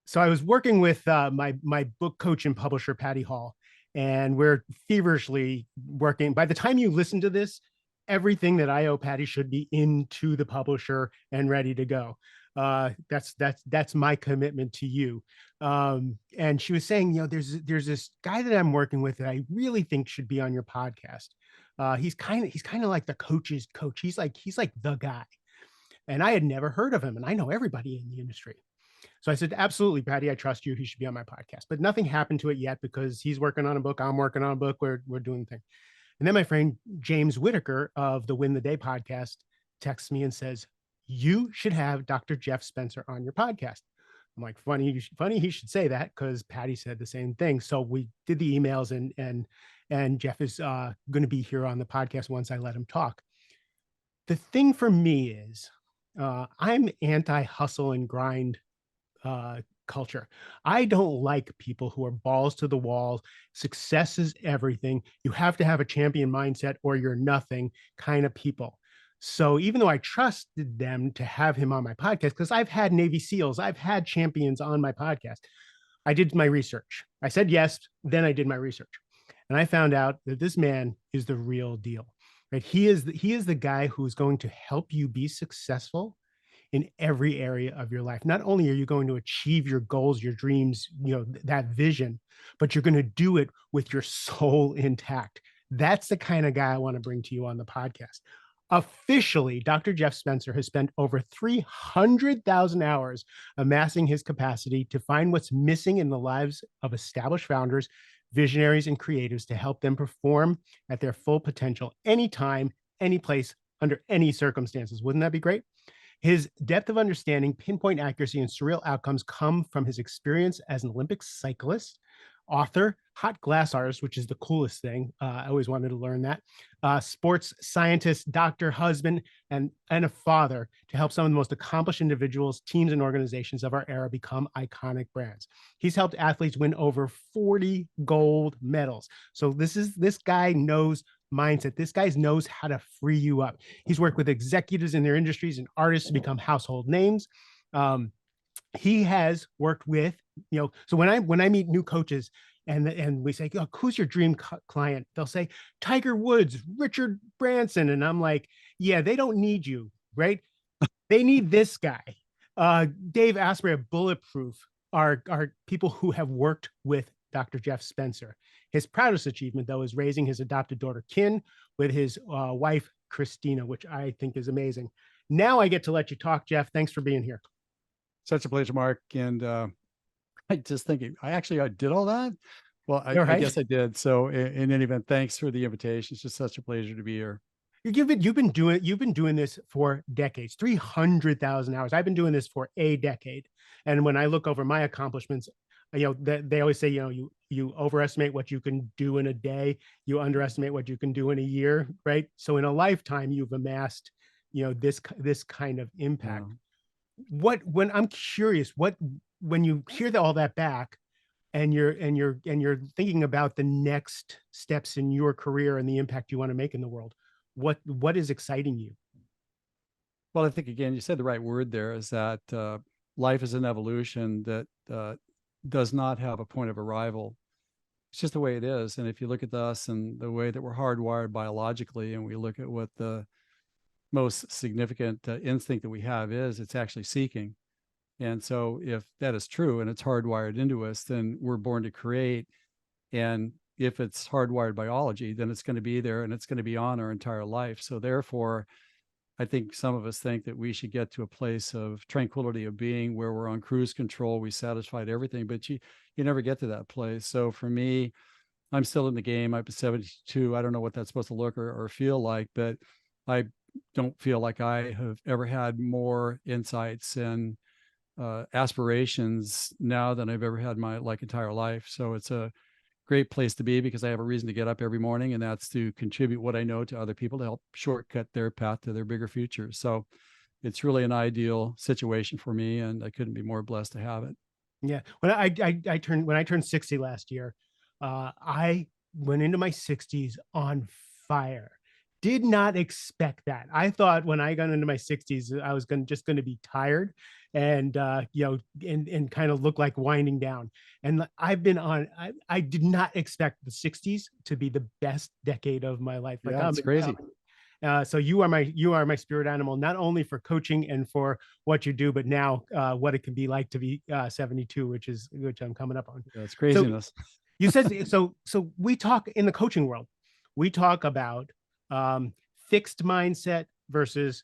So I was working with my book coach and publisher, Patty Hall, and we're feverishly working. By the time you listen to this, everything that I owe Patty should be into the publisher and ready to go. That's my commitment to you. And she was saying, there's this guy that I'm working with that I really think should be on your podcast. He's kind of like the coach's coach. He's like the guy. And I had never heard of him, and I know everybody in the industry. So I said, absolutely, Patty, I trust you. He should be on my podcast. But nothing happened to it yet because he's working on a book. I'm working on a book. We're doing the thing. And then my friend James Whitaker of the Win the Day podcast texts me and says, you should have Dr. Jeff Spencer on your podcast. I'm like, funny he should say that because Patty said the same thing. So we did the emails and Jeff is going to be here on the podcast once I let him talk. The thing for me is I'm anti hustle and grind culture. I don't like people who are balls to the wall. Success is everything. You have to have a champion mindset or you're nothing kind of people. So even though I trusted them to have him on my podcast, because I've had Navy SEALs, I've had champions on my podcast, I did my research. I said yes, then I did my research. And I found out that this man is the real deal. Right? He is the guy who's going to help you be successful in every area of your life. Not only are you going to achieve your goals, your dreams, that vision, but you're going to do it with your soul intact. That's the kind of guy I want to bring to you on the podcast. Officially, Dr. Jeff Spencer has spent over 300,000 hours amassing his capacity to find what's missing in the lives of established founders, visionaries, and creatives to help them perform at their full potential anytime, any place, under any circumstances. Wouldn't that be great? His depth of understanding, pinpoint accuracy, and surreal outcomes come from his experience as an Olympic cyclist, author, hot glass artist, which is the coolest thing. I always wanted to learn that. Sports scientist, doctor, husband, and a father to help some of the most accomplished individuals, teams, and organizations of our era become iconic brands. He's helped athletes win over 40 gold medals. So this guy knows mindset. This guy knows how to free you up. He's worked with executives in their industries and artists to become household names. He has worked with, so when I meet new coaches and we say, oh, who's your dream client? They'll say Tiger Woods, Richard Branson. And I'm like, yeah, they don't need you, right? They need this guy. Dave Asprey of Bulletproof are people who have worked with Dr. Jeff Spencer. His proudest achievement, though, is raising his adopted daughter, Kin, with his wife, Christina, which I think is amazing. Now I get to let you talk, Jeff. Thanks for being here. Such a pleasure, Mark. And I just thinking, I did all that. Well, I guess I did. So in any event, thanks for the invitation. It's just such a pleasure to be here. You've been doing this for decades, 300,000 hours. I've been doing this for a decade. And when I look over my accomplishments, they always say, you overestimate what you can do in a day, you underestimate what you can do in a year, right? So in a lifetime, you've amassed, this kind of impact. Yeah. I'm curious, when you hear all that back, and you're thinking about the next steps in your career and the impact you want to make in the world, what is exciting you? Well, I think, again, you said the right word there, is that life is an evolution that does not have a point of arrival. It's just the way it is. And if you look at us and the way that we're hardwired biologically, and we look at what the most significant instinct that we have is, it's actually seeking. And so if that is true and it's hardwired into us, then we're born to create. And if it's hardwired biology, then it's going to be there and it's going to be on our entire life. So therefore, I think some of us think that we should get to a place of tranquility of being where we're on cruise control, we satisfied everything, but you never get to that place. So for me, I'm still in the game. I'm 72. I don't know what that's supposed to look or feel like, but I don't feel like I have ever had more insights and aspirations now than I've ever had in my entire life. So it's a great place to be because I have a reason to get up every morning, and that's to contribute what I know to other people to help shortcut their path to their bigger future. So it's really an ideal situation for me, and I couldn't be more blessed to have it. Yeah. When I turned 60 last year, I went into my 60s on fire. did not expect that. I thought when I got into my 60s, I was just going to be tired and and kind of look like winding down. And I've been on. I did not expect the 60s to be the best decade of my life. Like Yeah, it's crazy. so you are my spirit animal, not only for coaching and for what you do, but now what it can be like to be 72, which I'm coming up on. Yeah, it's So craziness. you said so we talk in the coaching world, we talk about um, fixed mindset versus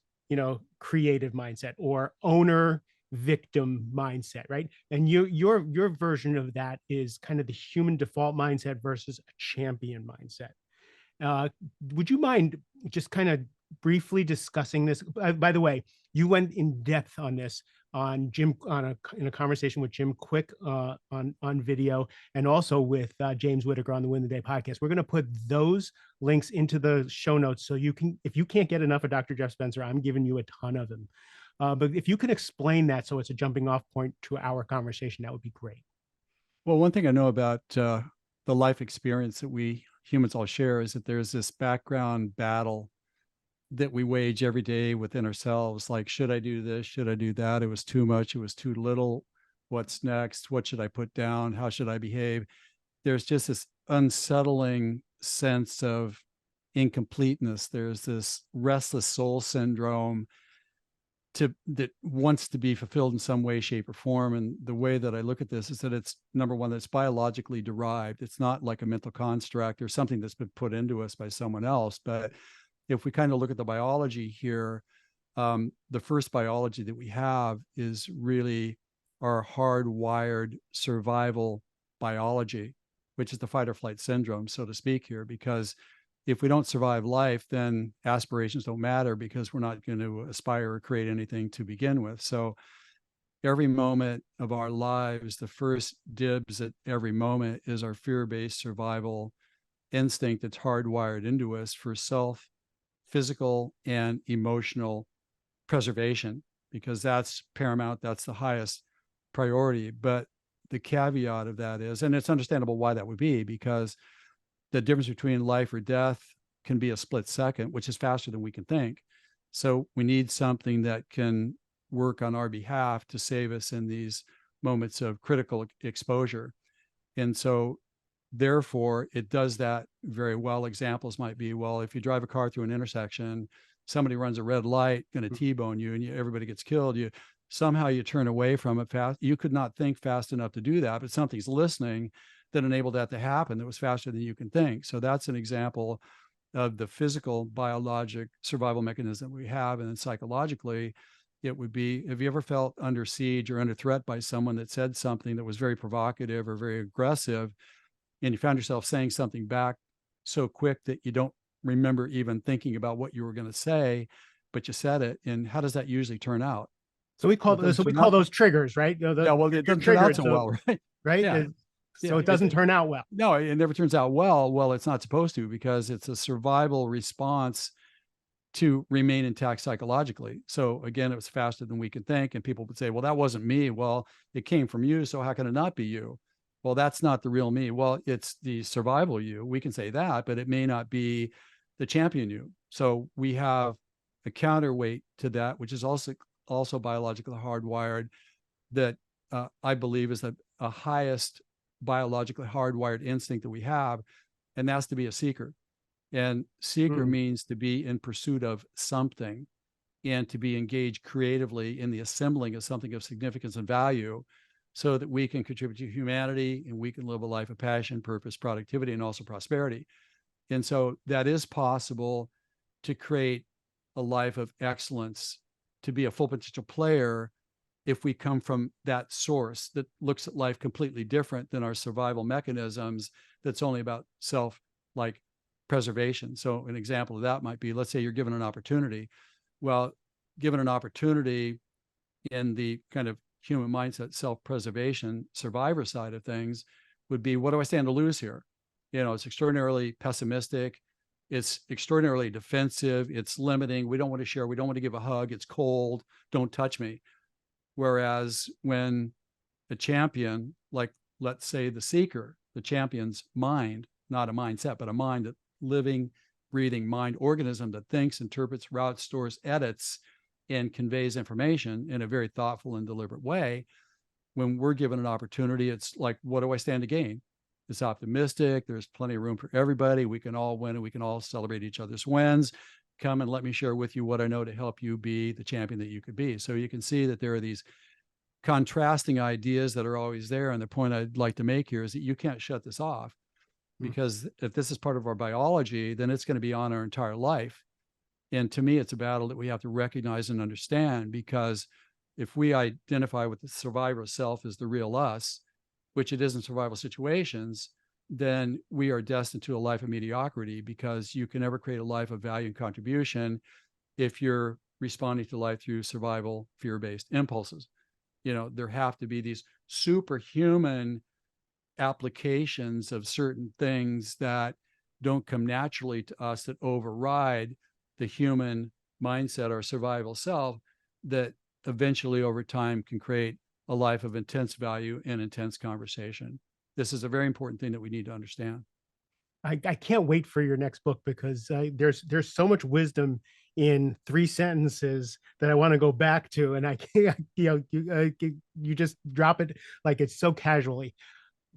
creative mindset, or owner victim mindset, right? And your version of that is kind of the human default mindset versus a champion mindset. uh, would you mind just kind of briefly discussing this? By the way, you went in depth on this on Jim in a conversation with Jim Quick on video, and also with James Whitaker on the Win the Day podcast. We're going to put those links into the show notes, so you can, if you can't get enough of Dr. Jeff Spencer, I'm giving you a ton of them. But if you can explain that so it's a jumping off point to our conversation, that would be great. Well, one thing I know about the life experience that we humans all share is that there's this background battle that we wage every day within ourselves. Like, should I do this? Should I do that? It was too much. It was too little. What's next? What should I put down? How should I behave? There's just this unsettling sense of incompleteness. There's this restless soul syndrome that wants to be fulfilled in some way, shape, or form. And the way that I look at this is that it's, number one, that's biologically derived. It's not like a mental construct or something that's been put into us by someone else. But if we kind of look at the biology here, the first biology that we have is really our hardwired survival biology, which is the fight or flight syndrome, so to speak here, because if we don't survive life, then aspirations don't matter because we're not going to aspire or create anything to begin with. So every moment of our lives, the first dibs at every moment is our fear-based survival instinct that's hardwired into us for self, physical, and emotional preservation, because that's paramount. That's the highest priority. But the caveat of that is, and it's understandable why that would be, because the difference between life or death can be a split second, which is faster than we can think. So we need something that can work on our behalf to save us in these moments of critical exposure. And so therefore it does that very well. Examples might be, well, if you drive a car through an intersection, somebody runs a red light, going to T-bone you, and everybody gets killed. Somehow you turn away from it fast. You could not think fast enough to do that, but something's listening that enabled that to happen that was faster than you can think. So that's an example of the physical biologic survival mechanism we have. And then psychologically, it would be, have you ever felt under siege or under threat by someone that said something that was very provocative or very aggressive, and you found yourself saying something back so quick that you don't remember even thinking about what you were going to say, but you said it? And how does that usually turn out? So we call those triggers, right? Yeah, well, it doesn't turn out so well, right? Right. Yeah. So it doesn't turn out well. No, it never turns out well. Well, it's not supposed to, because it's a survival response to remain intact psychologically. So again, it was faster than we can think. And people would say, well, that wasn't me. Well, it came from you. So how can it not be you? Well, that's not the real me. Well, it's the survival you. We can say that, but it may not be the champion you. So we have a counterweight to that, which is also biologically hardwired, that I believe is a highest biologically hardwired instinct that we have, and that's to be a seeker. And seeker means to be in pursuit of something and to be engaged creatively in the assembling of something of significance and value, so that we can contribute to humanity and we can live a life of passion, purpose, productivity, and also prosperity. And so that is possible to create a life of excellence, to be a full potential player, if we come from that source that looks at life completely different than our survival mechanisms, that's only about self, like preservation. So an example of that might be, let's say you're given an opportunity. Well, given an opportunity in the kind of human mindset, self-preservation, survivor side of things, would be, what do I stand to lose here? It's extraordinarily pessimistic. It's extraordinarily defensive. It's limiting. We don't want to share. We don't want to give a hug. It's cold. Don't touch me. Whereas when a champion, like let's say the seeker, the champion's mind, not a mindset, but a mind that living breathing mind organism that thinks, interprets, routes, stores, edits, and conveys information in a very thoughtful and deliberate way. When we're given an opportunity, it's like, what do I stand to gain? It's optimistic. There's plenty of room for everybody. We can all win and we can all celebrate each other's wins. Come and let me share with you what I know to help you be the champion that you could be. So you can see that there are these contrasting ideas that are always there. And the point I'd like to make here is that you can't shut this off, because if this is part of our biology, then it's going to be on our entire life. And to me, it's a battle that we have to recognize and understand, because if we identify with the survivor self as the real us, which it is in survival situations, then we are destined to a life of mediocrity, because you can never create a life of value and contribution if you're responding to life through survival, fear-based impulses. There have to be these superhuman applications of certain things that don't come naturally to us, that override the human mindset or survival self, that eventually over time can create a life of intense value and intense conversation. This is a very important thing that we need to understand. I can't wait for your next book, because there's so much wisdom in 3 sentences that I want to go back to, and I can't, you just drop it like it's so casually.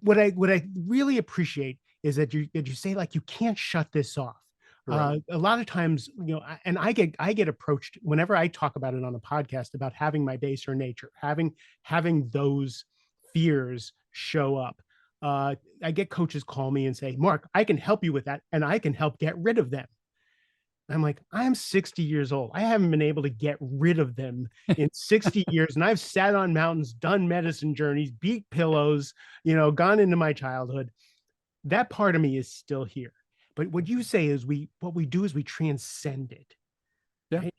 What I really appreciate is that you say, like, you can't shut this off. A lot of times, and I get approached whenever I talk about it on a podcast about having my baser nature, having those fears show up. I get coaches call me and say, Mark, I can help you with that, and I can help get rid of them. I'm like, I'm 60 years old. I haven't been able to get rid of them in 60 years. And I've sat on mountains, done medicine journeys, beat pillows, gone into my childhood. That part of me is still here. But what you say is what we do is we transcend it. Yeah. Right?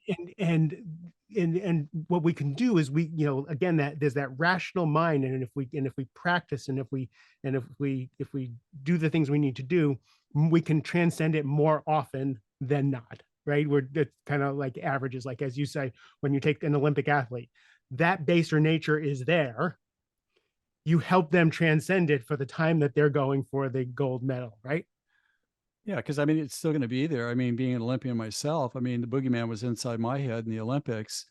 And what we can do is again, that there's that rational mind. And if we practice, and if we do the things we need to do, we can transcend it more often than not. Right. It's kind of like averages, like, as you say, when you take an Olympic athlete, that baser nature is there. You help them transcend it for the time that they're going for the gold medal, right? Yeah, because it's still going to be there. Being an Olympian myself, the boogeyman was inside my head in the Olympics,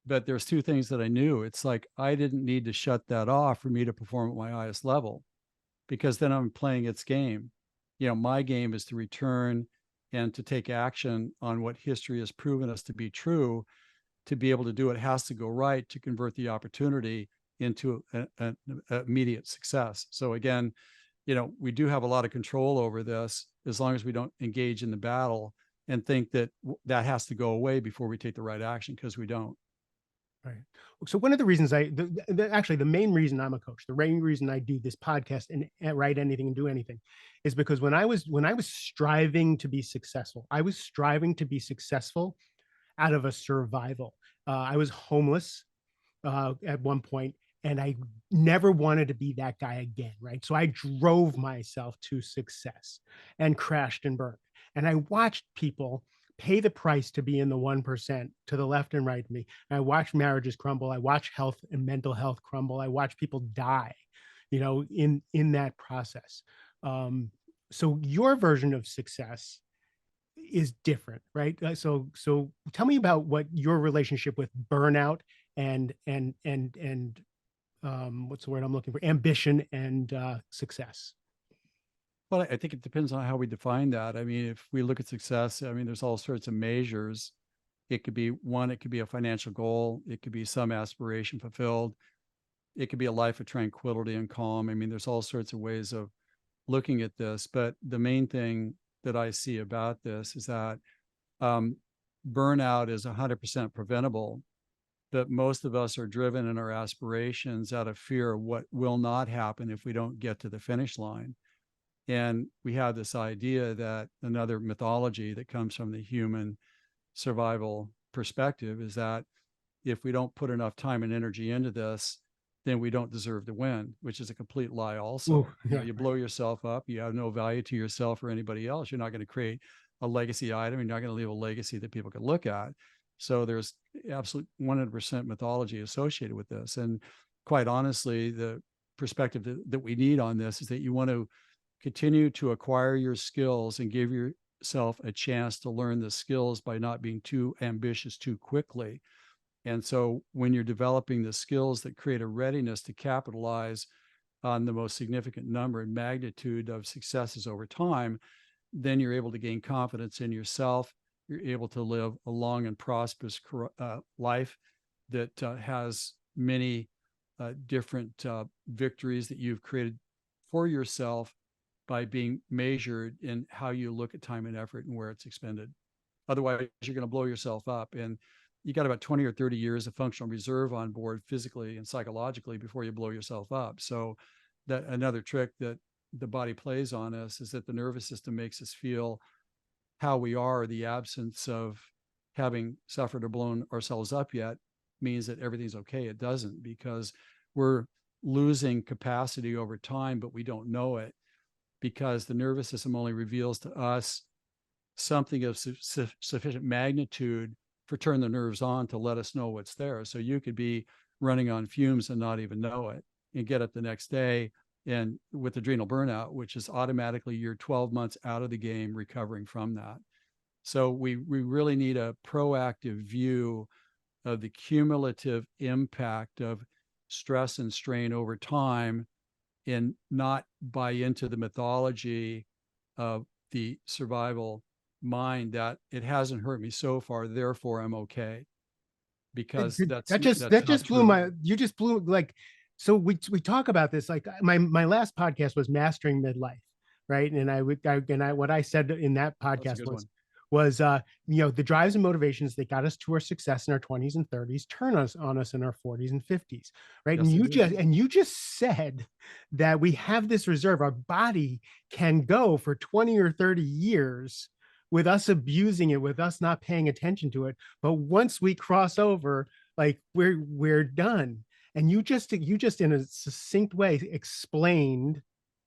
but there's two things that I knew. It's like, I didn't need to shut that off for me to perform at my highest level, because then I'm playing its game. My game is to return and to take action on what history has proven us to be true. To be able to do it has to go right, to convert the opportunity into an immediate success. So again, we do have a lot of control over this, as long as we don't engage in the battle and think that that has to go away before we take the right action, because we don't. Right. So one of the reasons actually the main reason I'm a coach, the main reason I do this podcast and write anything and do anything, is because when I was striving to be successful, I was striving to be successful out of a survival. I was homeless at one point, and I never wanted to be that guy again. Right. So I drove myself to success and crashed and burned. And I watched people pay the price to be in the 1% to the left and right of me. And I watched marriages crumble. I watched health and mental health crumble. I watched people die, in that process. So your version of success is different, right? So tell me about what your relationship with burnout and what's the word I'm looking for? Ambition and success. Well, I think it depends on how we define that. If we look at success, there's all sorts of measures. It could be a financial goal. It could be some aspiration fulfilled. It could be a life of tranquility and calm. There's all sorts of ways of looking at this. But the main thing that I see about this is that burnout is 100% preventable. But most of us are driven in our aspirations out of fear of what will not happen if we don't get to the finish line. And we have this idea that another mythology that comes from the human survival perspective is that if we don't put enough time and energy into this, then we don't deserve to win, which is a complete lie also. Ooh, yeah. You blow yourself up, you have no value to yourself or anybody else. You're not going to create a legacy item. You're not going to leave a legacy that people can look at. So there's absolute 100% mythology associated with this. And quite honestly, the perspective that we need on this is that you want to continue to acquire your skills and give yourself a chance to learn the skills by not being too ambitious too quickly. And so when you're developing the skills that create a readiness to capitalize on the most significant number and magnitude of successes over time, then you're able to gain confidence in yourself. You're able to live a long and prosperous life that has many different victories that you've created for yourself by being measured in how you look at time and effort and where it's expended. Otherwise, you're going to blow yourself up. And you got about 20 or 30 years of functional reserve on board physically and psychologically before you blow yourself up. So that another trick that the body plays on us is that the nervous system makes us feel how we are, the absence of having suffered or blown ourselves up yet means that everything's okay. It doesn't, because we're losing capacity over time, but we don't know it, because the nervous system only reveals to us something of sufficient magnitude for turn the nerves on to let us know what's there. So you could be running on fumes and not even know it, and get up the next day and with adrenal burnout, which is automatically you're 12 months out of the game recovering from that. So we really need a proactive view of the cumulative impact of stress and strain over time, and not buy into the mythology of the survival mind that it hasn't hurt me so far, therefore I'm okay. Because that's that not just blew true. my, you just blew like, so we talk about this, like my last podcast was mastering midlife, right? And what I said in that That's a podcast good one. was the drives and motivations that got us to our success in our 20s and 30s turn us on us in our 40s and 50s, right? Yes, And they do. you just said that we have this reserve. Our body can go for 20 or 30 years with us abusing it, with us not paying attention to it. But once we cross over, like we're done. And you just in a succinct way explained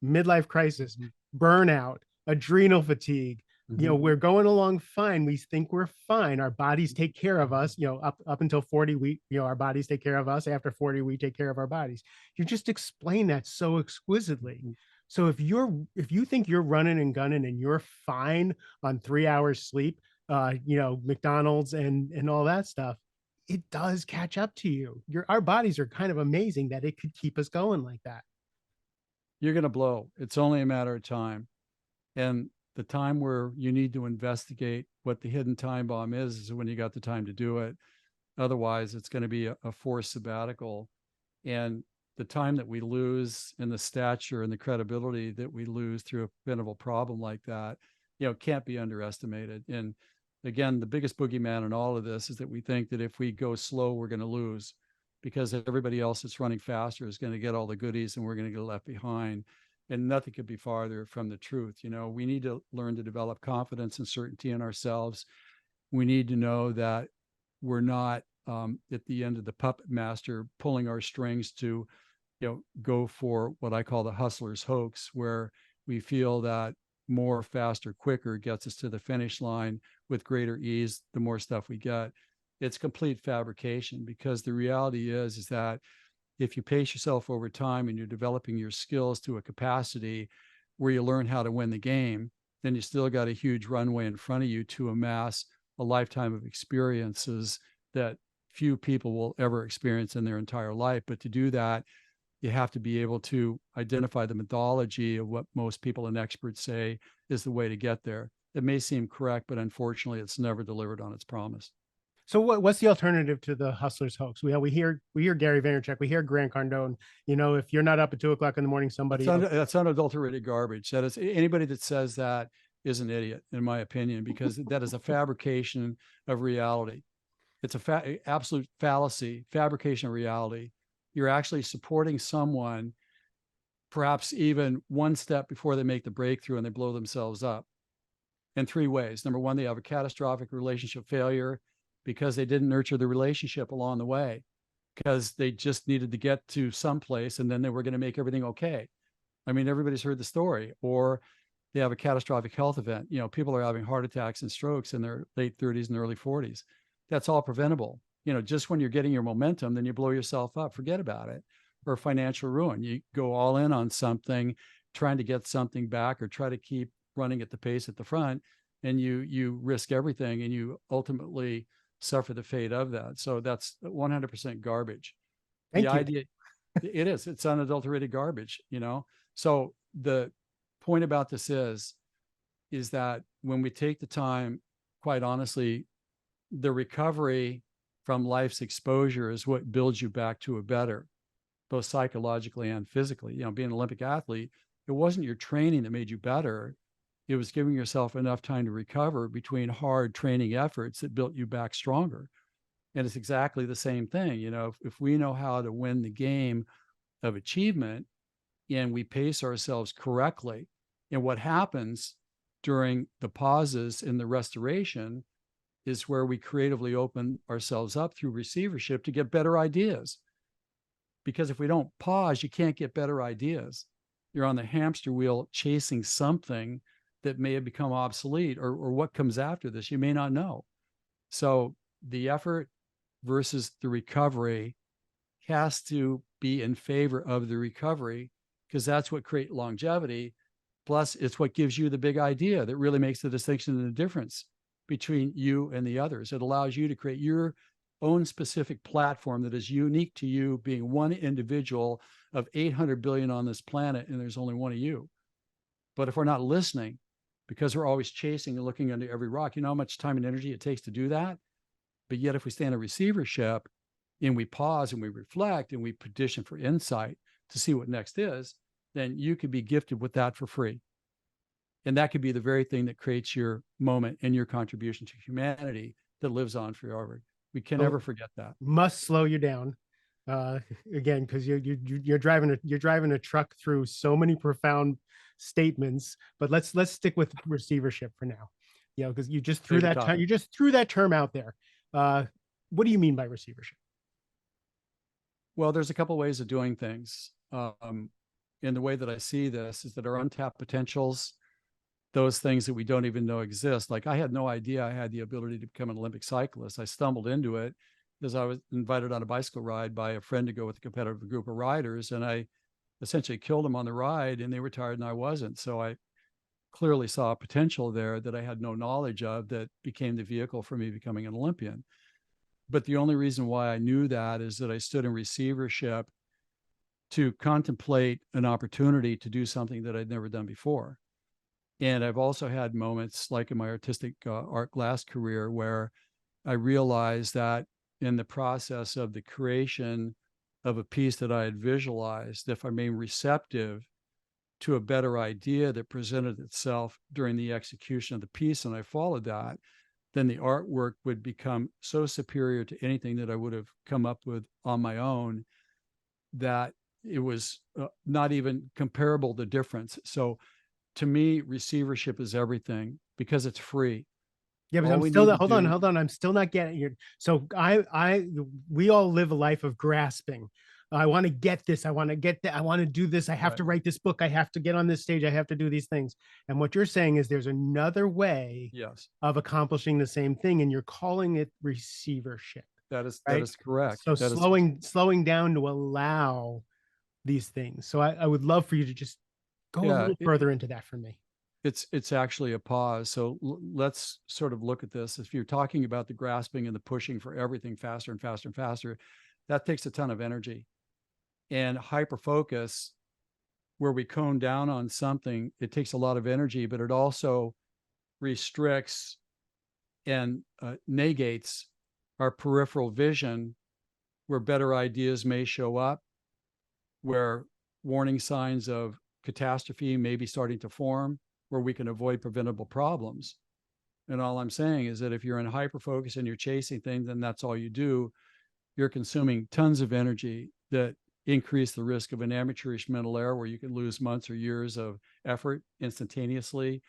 midlife crisis, burnout, adrenal fatigue. We're going along fine. We think we're fine. Our bodies take care of us. Up until 40, our bodies take care of us. After 40, we take care of our bodies. You just explain that so exquisitely. So if you think you're running and gunning and you're fine on 3 hours sleep, McDonald's and all that stuff, it does catch up to you. Our bodies are kind of amazing that it could keep us going like that. You're going to blow. It's only a matter of time. And the time where you need to investigate what the hidden time bomb is when you got the time to do it. Otherwise, it's going to be a forced sabbatical. And the time that we lose and the stature and the credibility that we lose through a preventable problem like that, can't be underestimated. And again, the biggest boogeyman in all of this is that we think that if we go slow, we're going to lose, because everybody else that's running faster is going to get all the goodies and we're going to get left behind. And nothing could be farther from the truth. We need to learn to develop confidence and certainty in ourselves. We need to know that we're not at the end of the puppet master pulling our strings to go for what I call the hustler's hoax, where we feel that more, faster, quicker gets us to the finish line with greater ease the more stuff we get. It's complete fabrication, because the reality is that if you pace yourself over time and you're developing your skills to a capacity where you learn how to win the game, then you still got a huge runway in front of you to amass a lifetime of experiences that few people will ever experience in their entire life. But to do that, you have to be able to identify the methodology of what most people and experts say is the way to get there. It may seem correct, but unfortunately, it's never delivered on its promise. So what's the alternative to the hustler's hoax? We hear Gary Vaynerchuk, we hear Grant Cardone. If you're not up at 2 o'clock in the morning, somebody that's unadulterated garbage. That is, anybody that says that is an idiot, in my opinion, because that is a fabrication of reality. It's a absolute fallacy, fabrication of reality. You're actually supporting someone, perhaps even one step before they make the breakthrough and they blow themselves up, in three ways. Number one, they have a catastrophic relationship failure because they didn't nurture the relationship along the way, because they just needed to get to someplace and then they were going to make everything okay. I mean, everybody's heard the story. Or they have a catastrophic health event. People are having heart attacks and strokes in their late 30s and early 40s. That's all preventable. Just when you're getting your momentum, then you blow yourself up, forget about it. Or financial ruin. You go all in on something, trying to get something back or try to keep running at the pace at the front. and you risk everything, and you ultimately suffer the fate of that. So that's 100% garbage. The Thank you. idea, it's unadulterated garbage, So the point about this is that when we take the time, quite honestly, the recovery from life's exposure is what builds you back to a better, both psychologically and physically. Being an Olympic athlete, it wasn't your training that made you better. It was giving yourself enough time to recover between hard training efforts that built you back stronger. And it's exactly the same thing. If we know how to win the game of achievement and we pace ourselves correctly, and what happens during the pauses in the restoration is where we creatively open ourselves up through receivership to get better ideas. Because if we don't pause, you can't get better ideas. You're on the hamster wheel chasing something that may have become obsolete, or what comes after this, you may not know. So the effort versus the recovery has to be in favor of the recovery, because that's what creates longevity. Plus, it's what gives you the big idea that really makes the distinction and the difference between you and the others. It allows you to create your own specific platform that is unique to you, being one individual of 800 billion on this planet, and there's only one of you. But if we're not listening, because we're always chasing and looking under every rock, you know how much time and energy it takes to do that? But yet, if we stay in a receivership and we pause and we reflect and we petition for insight to see what next is, then you could be gifted with that for free. And that could be the very thing that creates your moment and your contribution to humanity that lives on forever. We can never forget that. Must slow you down, uh, again, because you're driving a truck through so many profound statements. But let's stick with receivership for now. Because you just threw Favorite that topic. you just threw that term out there. What do you mean by receivership? Well, there's a couple ways of doing things. And the way that I see this is that our untapped potentials, those things that we don't even know exist. Like, I had no idea I had the ability to become an Olympic cyclist. I stumbled into it because I was invited on a bicycle ride by a friend to go with a competitive group of riders. And I essentially killed them on the ride, and they were tired and I wasn't. So I clearly saw a potential there that I had no knowledge of that became the vehicle for me becoming an Olympian. But the only reason why I knew that is that I stood in receivership to contemplate an opportunity to do something that I'd never done before. And I've also had moments like in my artistic art glass career where I realized that in the process of the creation of a piece that I had visualized, if I remained receptive to a better idea that presented itself during the execution of the piece, and I followed that, then the artwork would become so superior to anything that I would have come up with on my own that it was not even comparable, the difference. So to me, receivership is everything because it's free. Yeah, but All I'm we still need to hold on, do, hold on. I'm still not getting you. So we all live a life of grasping. I want to get this. I want to get that. I want to do this. I have right? to write this book. I have to get on this stage. I have to do these things. And what you're saying is there's another way Yes, of accomplishing the same thing, and you're calling it receivership, that right? is correct. So That is slowing down to allow these things. So I would love for you to just go a yeah. little further into that for me. It's actually a pause. So let's sort of look at this. If you're talking about the grasping and the pushing for everything faster and faster and faster, that takes a ton of energy. And hyper focus, where we cone down on something, it takes a lot of energy, but it also restricts and negates our peripheral vision, where better ideas may show up, where warning signs of catastrophe may be starting to form, where we can avoid preventable problems. And all I'm saying is that if you're in hyper focus and you're chasing things and that's all you do, you're consuming tons of energy that increase the risk of an amateurish mental error where you can lose months or years of effort instantaneously.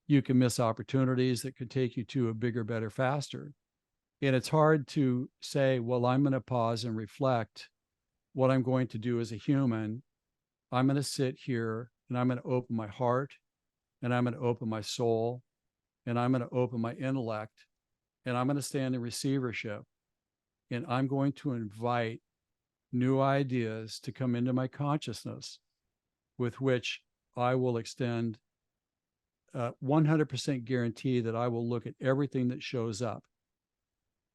You can miss opportunities that could take you to a bigger, better, faster. And it's hard to say, well, I'm going to pause and reflect what I'm going to do as a human. I'm going to sit here and I'm going to open my heart and I'm going to open my soul and I'm going to open my intellect and I'm going to stand in receivership and I'm going to invite new ideas to come into my consciousness with which I will extend 100% guarantee that I will look at everything that shows up,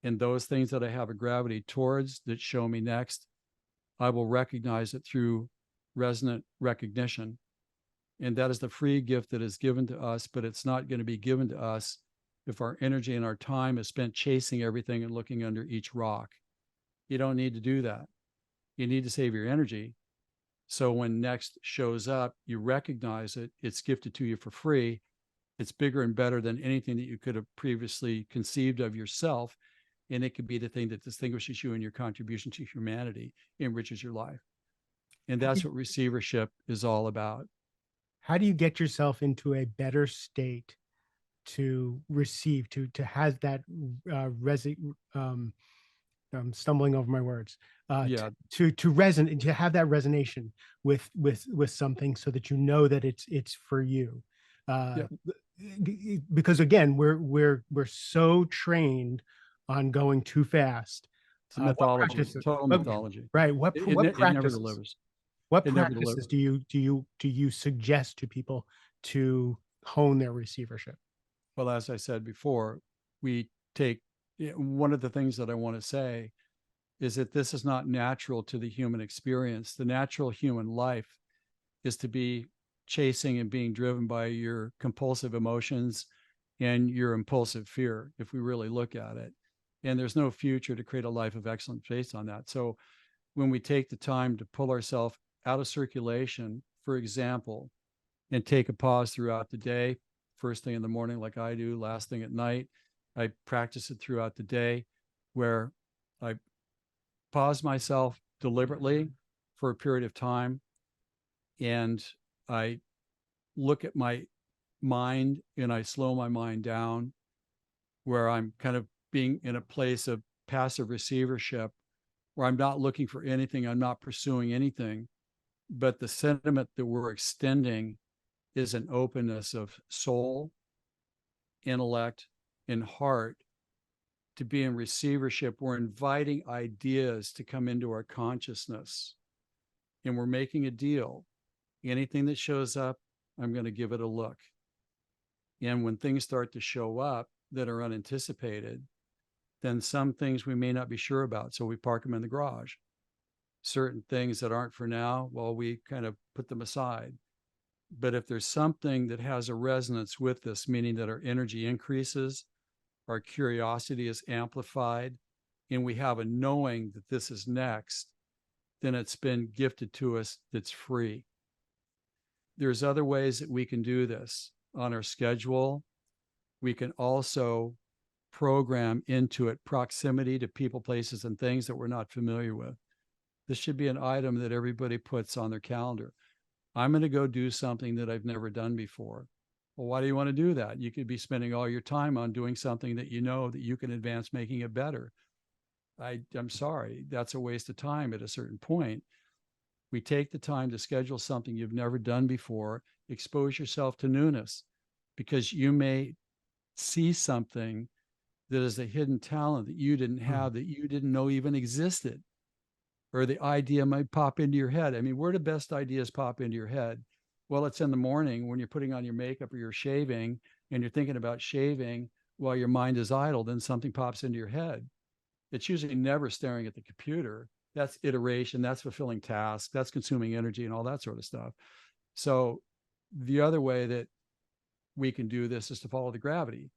and those things that I have a gravity towards that show me next, I will recognize it through resonant recognition. And that is the free gift that is given to us, but it's not going to be given to us if our energy and our time is spent chasing everything and looking under each rock. You don't need to do that. You need to save your energy. So when next shows up, you recognize it, it's gifted to you for free. It's bigger and better than anything that you could have previously conceived of yourself. And it could be the thing that distinguishes you in your contribution to humanity, enriches your life. And that's what receivership is all about. How do you get yourself into a better state to receive, to have that I'm stumbling over my words, Yeah. to resonate, to have that resonation with something, so that you know that it's for you. Yeah. Because again, we're so trained on going too fast. It's a What mythology, practices? total mythology. Right. It never delivers. What It never practices delivers. do you suggest to people to hone their receivership? Well, as I said before, we take one of the things that I want to say is that this is not natural to the human experience. The natural human life is to be chasing and being driven by your compulsive emotions and your impulsive fear, if we really look at it. And there's no future to create a life of excellence based on that. So when we take the time to pull ourselves out of circulation, for example, and take a pause throughout the day, first thing in the morning, like I do, last thing at night, I practice it throughout the day, where I pause myself deliberately for a period of time, and I look at my mind and I slow my mind down, where I'm kind of being in a place of passive receivership, where I'm not looking for anything, I'm not pursuing anything, but the sentiment that we're extending is an openness of soul, intellect, and heart to be in receivership. We're inviting ideas to come into our consciousness, and we're making a deal. Anything that shows up, I'm going to give it a look. And when things start to show up that are unanticipated, then some things we may not be sure about, so we park them in the garage. Certain things that aren't for now, well, we kind of put them aside. But if there's something that has a resonance with this, meaning that our energy increases, our curiosity is amplified, and we have a knowing that this is next, then it's been gifted to us that's free. There's other ways that we can do this on our schedule. We can also program into it proximity to people, places, and things that we're not familiar with. This should be an item that everybody puts on their calendar. I'm going to go do something that I've never done before. Well, why do you want to do that? You could be spending all your time on doing something that you know that you can advance making it better. I'm sorry, that's a waste of time at a certain point. We take the time to schedule something you've never done before, expose yourself to newness, because you may see something that is a hidden talent that you didn't have, that you didn't know even existed, or the idea might pop into your head. I mean, where do best ideas pop into your head? Well, it's in the morning when you're putting on your makeup or you're shaving and you're thinking about shaving while your mind is idle, then something pops into your head. It's usually never staring at the computer. That's iteration, that's fulfilling tasks, that's consuming energy and all that sort of stuff. So the other way that we can do this is to follow the gravity.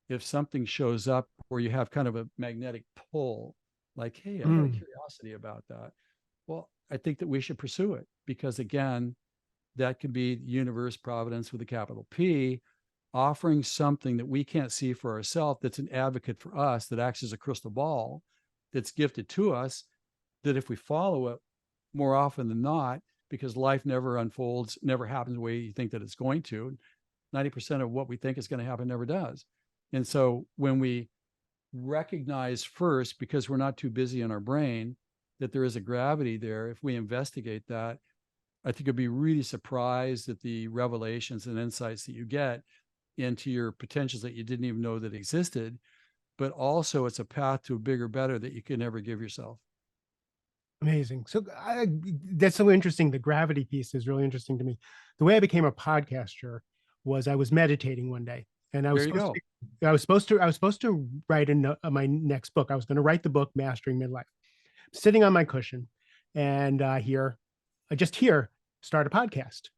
If something shows up where you have kind of a magnetic pull, like, hey, I got a curiosity about that. Well, I think that we should pursue it, because again, that could be universe, providence with a capital P, offering something that we can't see for ourselves, that's an advocate for us, that acts as a crystal ball, that's gifted to us, that if we follow it more often than not, because life never unfolds, never happens the way you think that it's going to. 90% of what we think is going to happen never does. And so when we recognize first, because we're not too busy in our brain, that there is a gravity there, if we investigate that, I think you'll be really surprised at the revelations and insights that you get into your potentials that you didn't even know that existed. But also it's a path to a bigger, better that you can never give yourself. Amazing. So that's so interesting. The gravity piece is really interesting to me. The way I became a podcaster was I was meditating one day, and There you go. I was supposed to write my next book. I was going to write the book Mastering Midlife. Sitting on my cushion, and I just hear start a podcast.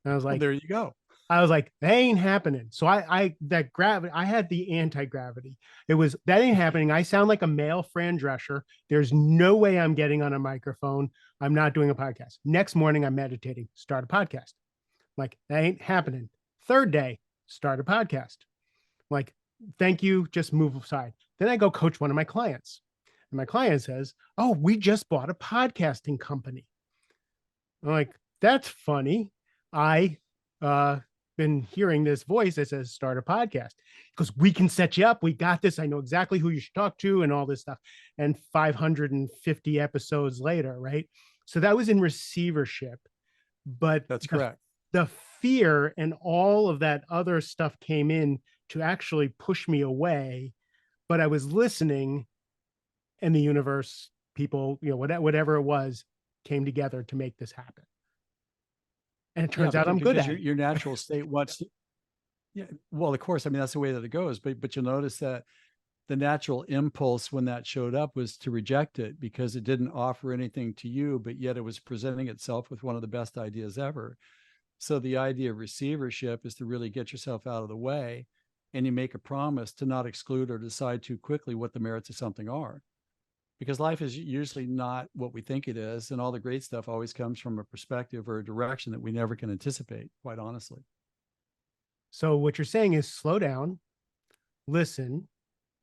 And Well, there you go. I was like, that ain't happening. So that gravity, I had the anti-gravity. It was, that ain't happening. I sound like a male Fran Drescher. There's no way I'm getting on a microphone. I'm not doing a podcast. Next morning, I'm meditating, start a podcast. Like, that ain't happening. Third day, start a podcast. Like, thank you, just move aside. Then I go coach one of my clients. And my client says, oh, we just bought a podcasting company. I'm like, that's funny. I been hearing this voice that says start a podcast because we can set you up. We got this. I know exactly who you should talk to and all this stuff. And 550 episodes later, right? So that was in receivership. But That's correct. The fear and all of that other stuff came in to actually push me away. But I was listening, and the universe, people, whatever it was, came together to make this happen. And it turns out I'm good at it. Your natural state wants to, yeah, well, of course, I mean, that's the way that it goes. But you'll notice that the natural impulse when that showed up was to reject it because it didn't offer anything to you, but yet it was presenting itself with one of the best ideas ever. So the idea of receivership is to really get yourself out of the way, and you make a promise to not exclude or decide too quickly what the merits of something are. Because life is usually not what we think it is. And all the great stuff always comes from a perspective or a direction that we never can anticipate, quite honestly. So what you're saying is slow down, listen.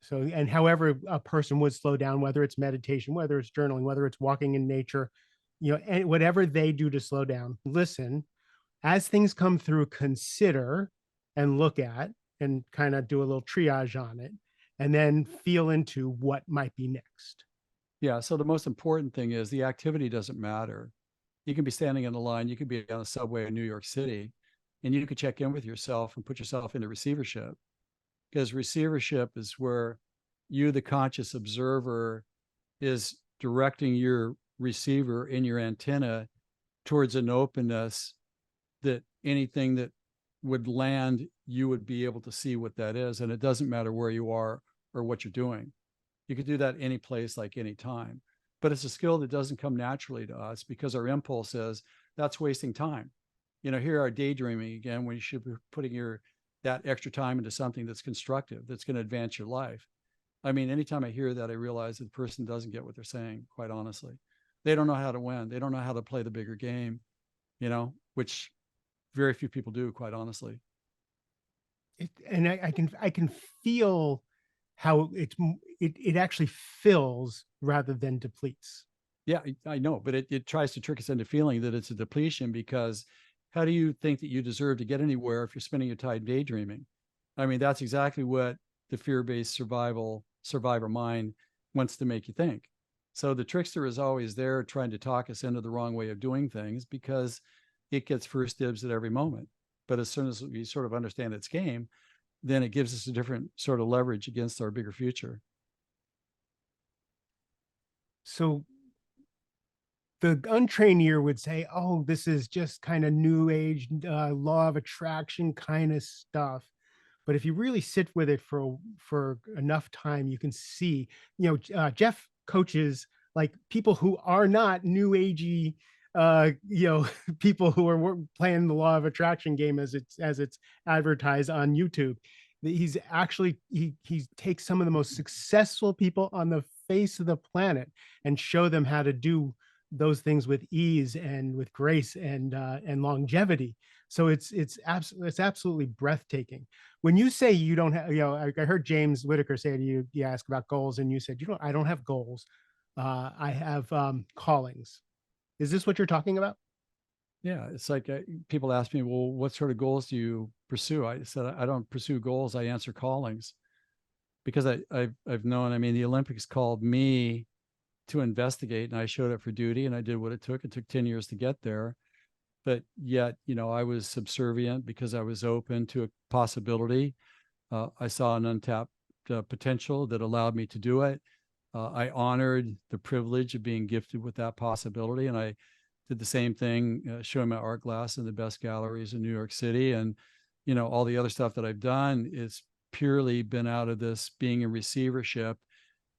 So, and however a person would slow down, whether it's meditation, whether it's journaling, whether it's walking in nature, and whatever they do to slow down, listen. As things come through, consider and look at and kind of do a little triage on it, and then feel into what might be next. Yeah. So the most important thing is the activity doesn't matter. You can be standing in the line, you could be on a subway in New York City, and you could check in with yourself and put yourself into receivership. Because receivership is where you, the conscious observer, is directing your receiver in your antenna towards an openness that anything that would land, you would be able to see what that is. And it doesn't matter where you are or what you're doing. You could do that any place, like any time. But it's a skill that doesn't come naturally to us because our impulse is that's wasting time. Here are daydreaming again, when you should be putting that extra time into something that's constructive, that's going to advance your life. I mean, anytime I hear that, I realize that the person doesn't get what they're saying, quite honestly. They don't know how to win. They don't know how to play the bigger game, which very few people do, quite honestly. And I can feel how it actually fills rather than depletes. Yeah, I know, but it tries to trick us into feeling that it's a depletion, because how do you think that you deserve to get anywhere if you're spending your time daydreaming? I mean, that's exactly what the fear-based survivor mind wants to make you think. So the trickster is always there trying to talk us into the wrong way of doing things because it gets first dibs at every moment. But as soon as we sort of understand its game, then it gives us a different sort of leverage against our bigger future. So the untrained ear would say, oh, this is just kind of new age law of attraction kind of stuff. But if you really sit with it for enough time, you can see, Jeff coaches like people who are not new agey, people who are playing the law of attraction game as it's advertised on YouTube. He's actually, he takes some of the most successful people on the face of the planet and show them how to do those things with ease and with grace and longevity. So it's absolutely breathtaking. When you say you don't have, I heard James Whitaker say to you, you ask about goals, and you said, I don't have goals. I have callings. Is this what you're talking about? Yeah, it's like people ask me, well, what sort of goals do you pursue? I said, I don't pursue goals. I answer callings, because I've known, I mean, the Olympics called me to investigate, and I showed up for duty, and I did what it took. It took 10 years to get there. But yet, I was subservient because I was open to a possibility. I saw an untapped potential that allowed me to do it. I honored the privilege of being gifted with that possibility, and I did the same thing, showing my art glass in the best galleries in New York City. And, all the other stuff that I've done, it's purely been out of this being in receivership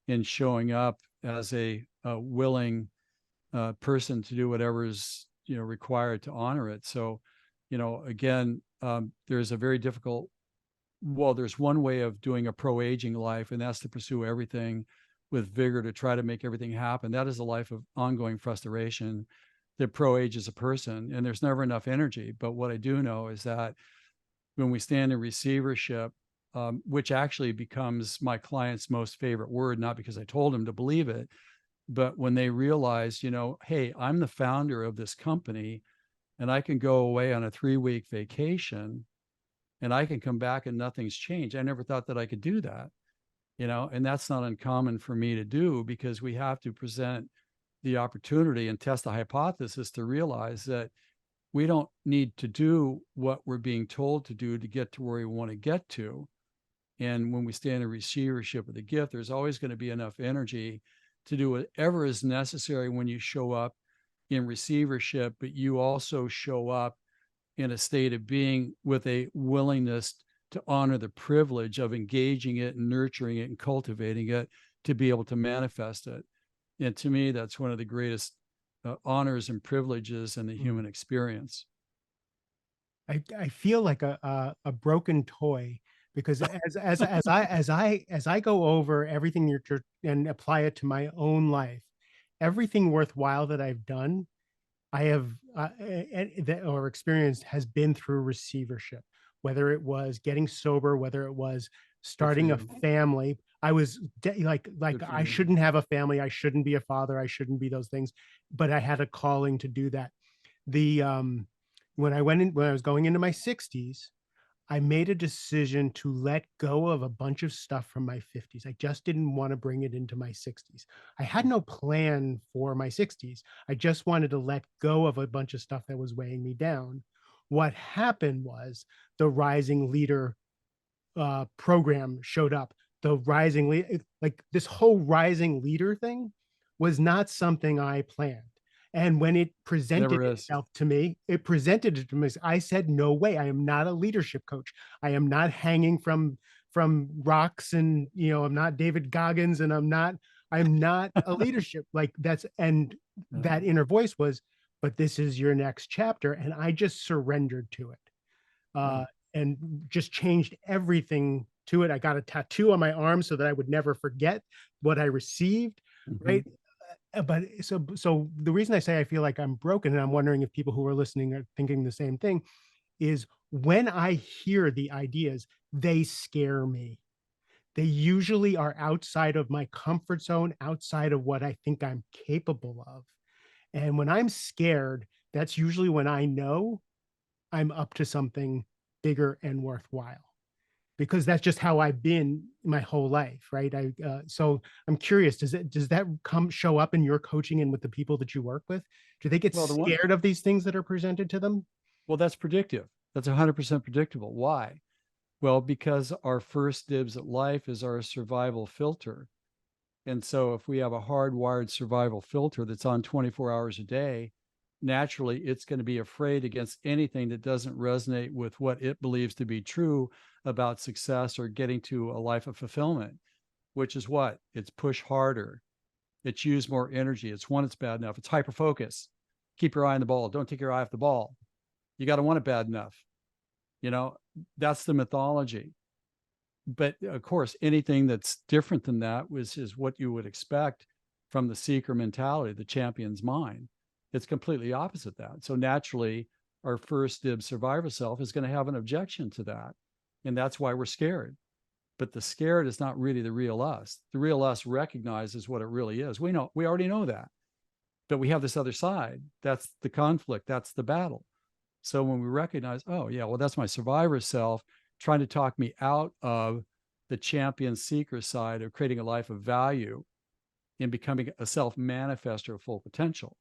and showing up as a willing person to do whatever is, required to honor it. So, again, there's a very difficult, well, there's one way of doing a pro-aging life, and that's to pursue everything with vigor to try to make everything happen. That is a life of ongoing frustration that pro-ages a person, and there's never enough energy. But what I do know is that when we stand in receivership, which actually becomes my client's most favorite word, not because I told him to believe it, but when they realize, hey, I'm the founder of this company and I can go away on a 3-week vacation and I can come back and nothing's changed. I never thought that I could do that, and that's not uncommon for me to do, because we have to present the opportunity and test the hypothesis to realize that we don't need to do what we're being told to do to get to where we want to get to. And when we stand in receivership of the gift, there's always going to be enough energy to do whatever is necessary when you show up in receivership, but you also show up in a state of being with a willingness to honor the privilege of engaging it and nurturing it and cultivating it to be able to manifest it. And to me, that's one of the greatest honors and privileges in the human experience. I feel like a broken toy, because as I go over everything and apply it to my own life, everything worthwhile that I've done, I have or experienced has been through receivership. Whether it was getting sober, whether it was Good for starting a you. family, I was like Good for I you. shouldn't have a family, I shouldn't be a father, I shouldn't be those things, but I had a calling to do that. The When I was going into my 60s, I made a decision to let go of a bunch of stuff from my 50s. I just didn't want to bring it into my 60s. I had no plan for my 60s. I just wanted to let go of a bunch of stuff that was weighing me down. What happened was the Rising Leader program showed up. The Rising Leader, like this whole Rising Leader thing, was not something I planned. And when it presented Never is. itself to me, I said, no way, I am not a leadership coach. I am not hanging from rocks, and I'm not David Goggins, and I'm not a leadership like that's. And that inner voice was, but this is your next chapter. And I just surrendered to it. Yeah. And just changed everything to it. I got a tattoo on my arm so that I would never forget what I received. Mm-hmm. Right. But so the reason I say I feel like I'm broken, and I'm wondering if people who are listening are thinking the same thing, is when I hear the ideas, they scare me. They usually are outside of my comfort zone, outside of what I think I'm capable of. And when I'm scared, that's usually when I know I'm up to something bigger and worthwhile, because that's just how I've been my whole life, right? So I'm curious, does that show up in your coaching and with the people that you work with? Do they get Well, the one, scared of these things that are presented to them? well, that's predictive. That's 100% predictable. Why? Well, because our first dibs at life is our survival filter. And so if we have a hardwired survival filter that's on 24 hours a day, naturally it's going to be afraid against anything that doesn't resonate with what it believes to be true about success or getting to a life of fulfillment, which is what? It's push harder. It's use more energy. It's one, it's bad enough. It's hyper focus. Keep your eye on the ball. Don't take your eye off the ball. You got to want it bad enough. You know, that's the mythology. But of course, anything that's different than that is what you would expect from the seeker mentality, the champion's mind. It's completely opposite that. So naturally, our first dib survivor self is going to have an objection to that. And that's why we're scared. But the scared is not really the real us. The real us recognizes what it really is. We already know that. But we have this other side. That's the conflict. That's the battle. So when we recognize, oh, yeah, well, that's my survivor self trying to talk me out of the champion seeker side of creating a life of value and becoming a self manifester of full potential,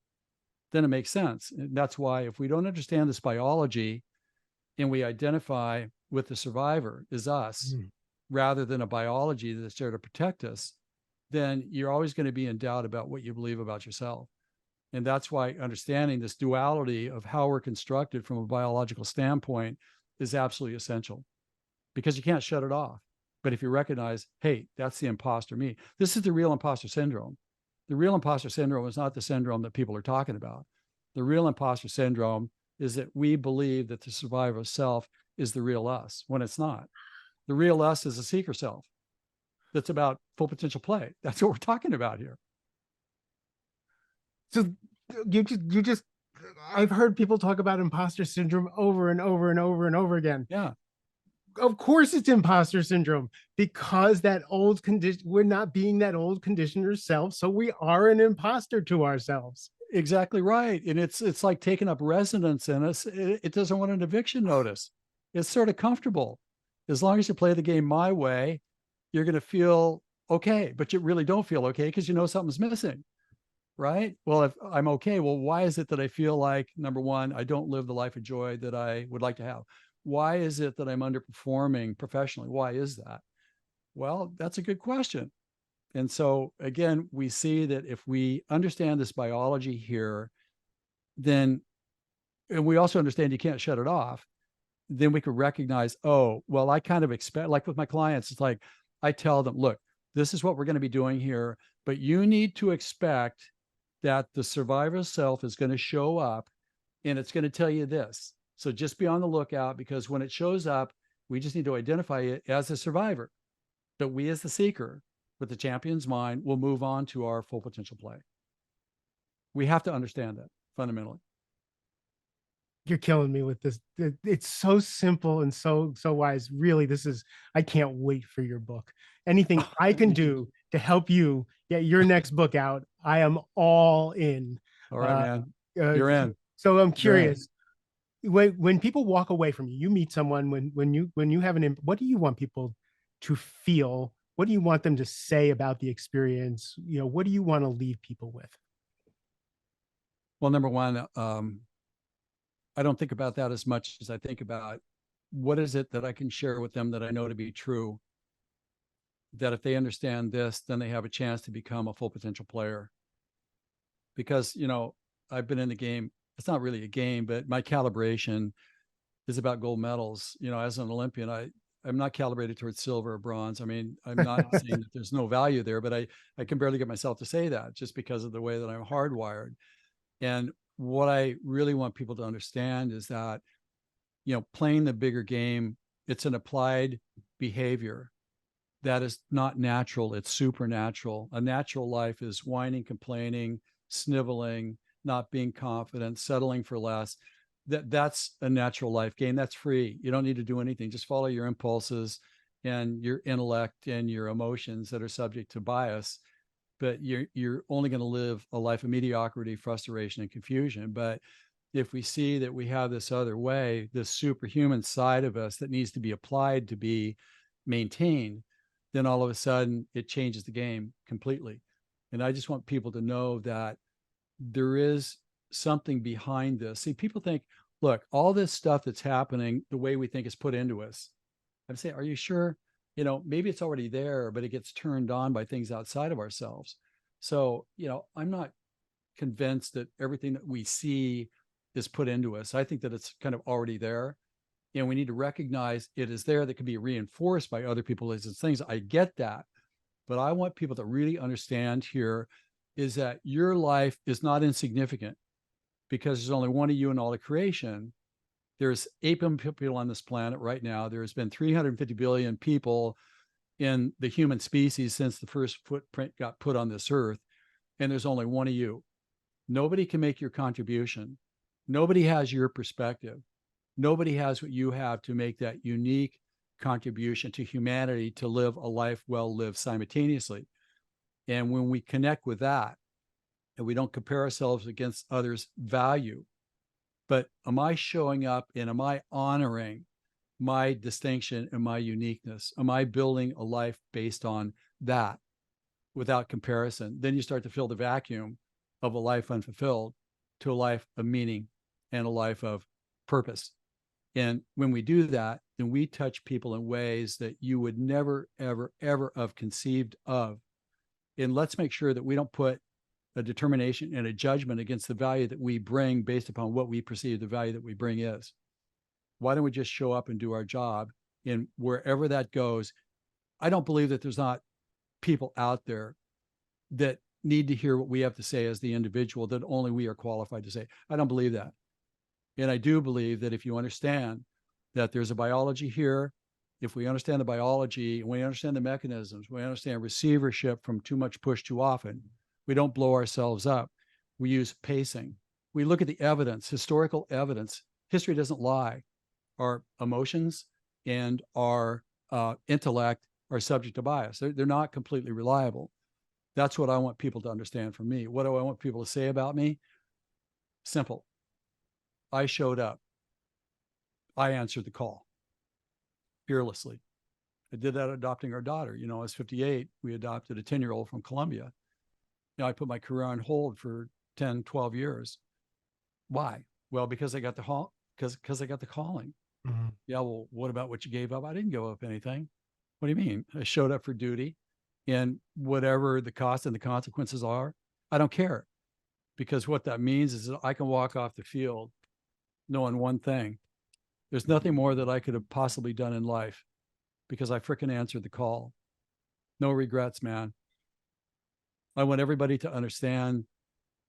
then it makes sense. And that's why if we don't understand this biology and we identify with the survivor as us, rather than a biology that's there to protect us, then you're always going to be in doubt about what you believe about yourself. And that's why understanding this duality of how we're constructed from a biological standpoint is absolutely essential, because you can't shut it off. But if you recognize, hey, that's the imposter me, this is the real imposter syndrome. The real imposter syndrome is not the syndrome that people are talking about. The real imposter syndrome is that we believe that the survivor self is the real us when it's not. The real us is a seeker self that's about full potential play. That's what we're talking about here. So you just I've heard people talk about imposter syndrome over and over and over and over again. Yeah, Of course it's imposter syndrome, because that old condition, we're not being that old conditioner self, so we are an imposter to ourselves. exactly right. And it's like taking up residence in us. It doesn't want an eviction notice. It's sort of comfortable. As long as you play the game my way, you're going to feel okay, but you really don't feel okay because you know something's missing. Right. Well, if I'm okay, well, why is it that I feel like, number one, I don't live the life of joy that I would like to have? Why is it that I'm underperforming professionally? Why is that? Well, that's a good question. And so, again, we see that if we understand this biology here, then, and we also understand you can't shut it off, then we could recognize, oh, well, I kind of expect, like with my clients, it's like I tell them, look, this is what we're going to be doing here, but you need to expect that the survivor self is going to show up and it's going to tell you this. So just be on the lookout, because when it shows up, we just need to identify it as a survivor. But we, as the seeker, with the champion's mind, will move on to our full potential play. We have to understand that fundamentally. You're killing me with this. It's so simple and so wise. Really, this is, I can't wait for your book. Anything I can do to help you get your next book out, I am all in. All right, Uh, man. uh, You're in. so I'm You're in. curious, when people walk away from you, you meet someone, when you have what do you want people to feel? What do you want them to say about the experience? What do you want to leave people with? Well, number one, I don't think about that as much as I think about what is it that I can share with them that I know to be true, that if they understand this, then they have a chance to become a full potential player. Because, I've been in the game. It's not really a game, but my calibration is about gold medals. As an Olympian, I'm not calibrated towards silver or bronze. I mean, I'm not saying that there's no value there, but I can barely get myself to say that just because of the way that I'm hardwired. And what I really want people to understand is that, playing the bigger game, it's an applied behavior that is not natural. It's supernatural. A natural life is whining, complaining, sniveling, not being confident, settling for less. That's a natural life game. That's free. You don't need to do anything. Just follow your impulses and your intellect and your emotions that are subject to bias. But you're only going to live a life of mediocrity, frustration, and confusion. But if we see that we have this other way, this superhuman side of us that needs to be applied to be maintained, then all of a sudden it changes the game completely. And I just want people to know that there is something behind this. See, people think, look, all this stuff that's happening, the way we think is put into us. I'm saying, are you sure? Maybe it's already there, but it gets turned on by things outside of ourselves. So, I'm not convinced that everything that we see is put into us. I think that it's kind of already there. And we need to recognize it is there, that can be reinforced by other people as things. I get that. But I want people to really understand here is that your life is not insignificant, because there's only one of you in all of creation. There's 8 billion people on this planet right now. There's been 350 billion people in the human species since the first footprint got put on this earth. And there's only one of you. Nobody can make your contribution. Nobody has your perspective. Nobody has what you have to make that unique contribution to humanity, to live a life well lived simultaneously. And when we connect with that, and we don't compare ourselves against others' value, but am I showing up and am I honoring my distinction and my uniqueness? Am I building a life based on that without comparison? Then you start to fill the vacuum of a life unfulfilled to a life of meaning and a life of purpose. And when we do that, then we touch people in ways that you would never, ever, ever have conceived of. And let's make sure that we don't put a determination and a judgment against the value that we bring based upon what we perceive the value that we bring is. Why don't we just show up and do our job? And wherever that goes, I don't believe that there's not people out there that need to hear what we have to say as the individual that only we are qualified to say. I don't believe that. And I do believe that if you understand that there's a biology here, if we understand the biology and we understand the mechanisms, we understand receivership from too much push too often, we don't blow ourselves up. We use pacing. We look at the evidence, historical evidence. History doesn't lie. Our emotions and our intellect are subject to bias. They're not completely reliable. That's what I want people to understand from me. What do I want people to say about me? Simple. I showed up. I answered the call fearlessly. I did that adopting our daughter. You know, I was 58. We adopted a 10-year-old from Colombia. You know, I put my career on hold for 10, 12 years. Why? Well, because I got the because I got the calling. Mm-hmm. Yeah, well, what about what you gave up? I didn't give up anything. What do you mean? I showed up for duty, and whatever the cost and the consequences are, I don't care, because what that means is that I can walk off the field knowing one thing. There's nothing more that I could have possibly done in life because I fricking answered the call. No regrets, man. I want everybody to understand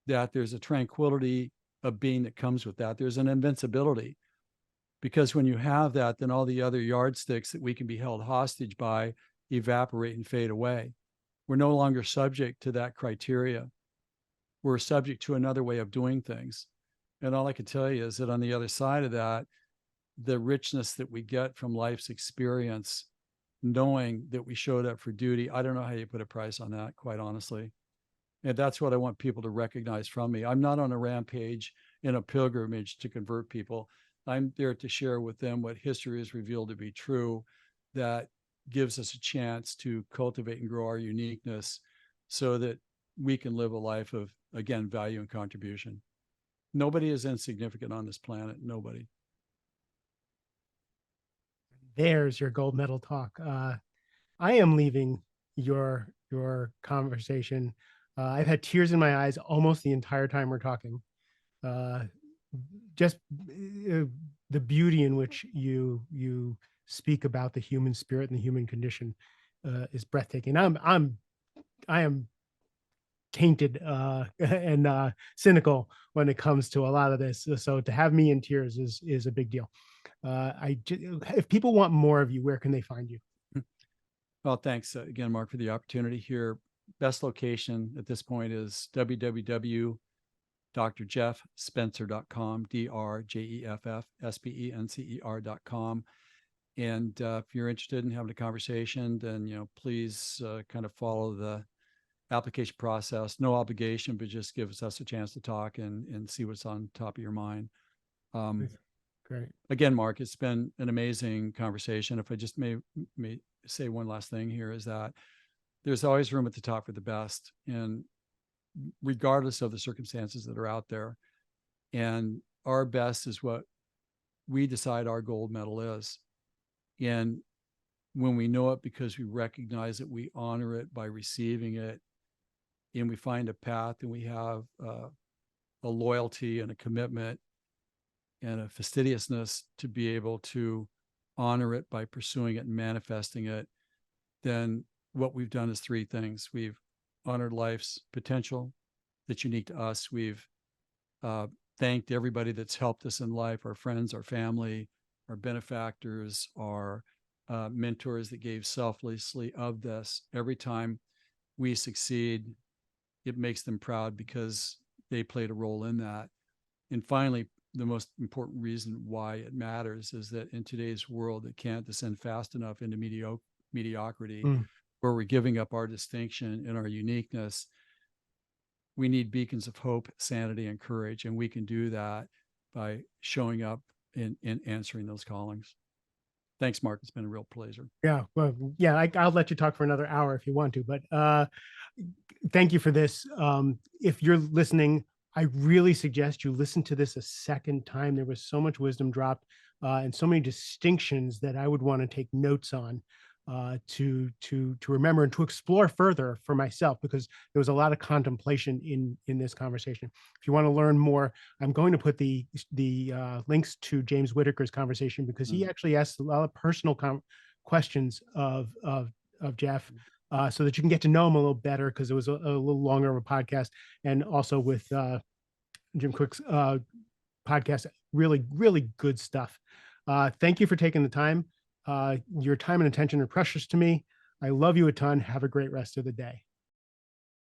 that there's a tranquility of being that comes with that. There's an invincibility, because when you have that, then all the other yardsticks that we can be held hostage by evaporate and fade away. We're no longer subject to that criteria. We're subject to another way of doing things. And all I can tell you is that on the other side of that, the richness that we get from life's experience, knowing that we showed up for duty, I don't know how you put a price on that, quite honestly. And that's what I want people to recognize from me. I'm not on a rampage in a pilgrimage to convert people. I'm there to share with them what history has revealed to be true, that gives us a chance to cultivate and grow our uniqueness so that we can live a life of, again, value and contribution. Nobody is insignificant on this planet. Nobody. There's your gold medal talk. I am leaving your conversation. I've had tears in my eyes almost the entire time we're talking. Just the beauty in which you speak about the human spirit and the human condition is breathtaking. I am tainted and cynical when it comes to a lot of this. So to have me in tears is a big deal. If people want more of you, where can they find you? Well, thanks again, Mark, for the opportunity here. Best location at this point is www.drjeffspencer.com, DRJEFFSPENCER.com. And if you're interested in having a conversation, then, you know, please kind of follow the application process. No obligation, but just gives us a chance to talk and see what's on top of your mind. Great. Again, Mark, it's been an amazing conversation. If I just may say one last thing here, is that there's always room at the top for the best, and regardless of the circumstances that are out there. And our best is what we decide our gold medal is. And when we know it, because we recognize it, we honor it by receiving it, and we find a path, and we have a loyalty and a commitment and a fastidiousness to be able to honor it by pursuing it and manifesting it, then what we've done is three things. We've honored life's potential that's unique to us. We've thanked everybody that's helped us in life, our friends, our family, our benefactors, our mentors that gave selflessly of this. Every time we succeed, it makes them proud because they played a role in that. And finally, the most important reason why it matters is that in today's world, it can't descend fast enough into mediocrity, where we're giving up our distinction and our uniqueness. We need beacons of hope, sanity, and courage, and we can do that by showing up and answering those callings. Thanks, Mark. It's been a real pleasure. Yeah, well, yeah, I'll let you talk for another hour if you want to, but thank you for this. If you're listening, I really suggest you listen to this a second time. There was so much wisdom dropped and so many distinctions that I would want to take notes on. to remember and to explore further for myself, because there was a lot of contemplation in this conversation. If you want to learn more, I'm going to put the links to James Whitaker's conversation, because he actually asked a lot of personal questions of Jeff, so that you can get to know him a little better, because it was a little longer of a podcast, and also with Jim Quick's podcast. Really, really good stuff. Thank you for taking the time. Your time and attention are precious to me. I love you a ton. Have a great rest of the day.